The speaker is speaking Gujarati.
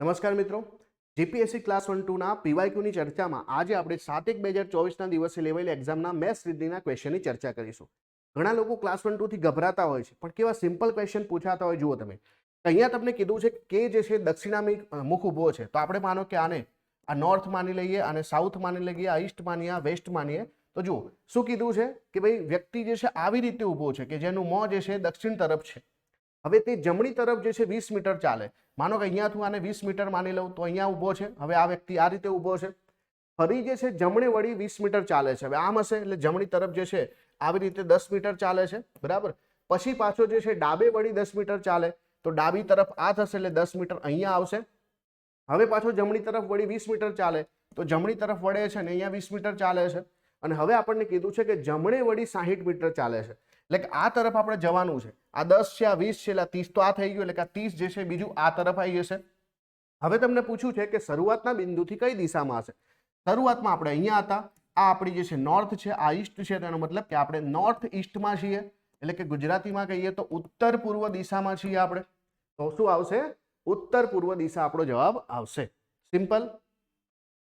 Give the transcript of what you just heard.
નમસ્કાર મિત્રો, જીપીએસસી ક્લાસ 1-2ના પીવાયક્યુની ચર્ચામાં આજે આપણે 7/1/2024ના દિવસે લેવાયેલી એક્ઝામના મેથ્સ રીડિંગના ક્વેશ્ચનની ચર્ચા કરીશું. ઘણા લોકો ક્લાસ 1-2થી ગભરાતા હોય છે, પણ કેવા સિમ્પલ ક્વેશ્ચન પૂછાતા હોય જુઓ તમે. અહીંયા તમને કીધું છે કે જે છે દક્ષિણામુખ મુખ ઊભો છે, તો આપણે માનો કે આને આ નોર્થ માની લઈએ, આને સાઉથ માની લઈએ, આ ઈસ્ટ માનીએ, આ વેસ્ટ માનીએ. તો જુઓ શું કીધું છે કે ભાઈ વ્યક્તિ જે છે આવી રીતે ઊભો છે કે જેનું મોં જે છે દક્ષિણ તરફ છે. હવે તે જમણી તરફ જે છે 20 મીટર ચાલે. માનો કે અહીંયાથી આને 20 મીટર માની લઉં તો અહીંયા ઊભો છે. હવે આ વ્યક્તિ આ રીતે ઊભો છે, ફરી જે છે જમણે વળી 20 મીટર ચાલે છે. હવે આમ હશે એટલે જમણી તરફ જે છે આવી રીતે 10 મીટર ચાલે છે, બરાબર. પછી પાછો જે છે ડાબે વળી 10 મીટર ચાલે, તો ડાબી તરફ આ થશે એટલે 10 મીટર અહીંયા આવશે. હવે પાછો જમણી તરફ વળી 20 મીટર ચાલે, તો જમણી તરફ વળે છે ને અહીંયા 20 મીટર ચાલે છે. અને હવે આપણને કીધું છે કે જમણે વળી 60 મીટર ચાલે છે, એટલે કે આ તરફ આપણે જવાનું છે. આ 10 છે, આ 20 છે, એટલે 30 તો આ થઈ ગયું, એટલે કે આ 30 જે છે બીજું આ તરફ આવી જશે. હવે તમને પૂછ્યું છે કે શરૂઆતના બિંદુથી કઈ દિશામાં હશે. શરૂઆતમાં આપણે અહીંયા હતા, આ આપણી જે છે નોર્થ છે, આ ઈસ્ટ છે, તેનો મતલબ કે આપણે નોર્થ ઈસ્ટમાં છીએ, એટલે કે ગુજરાતીમાં કહીએ તો ઉત્તર પૂર્વ દિશામાં છીએ આપણે. તો શું આવશે? ઉત્તર પૂર્વ દિશા આપણો જવાબ આવશે. સિમ્પલ.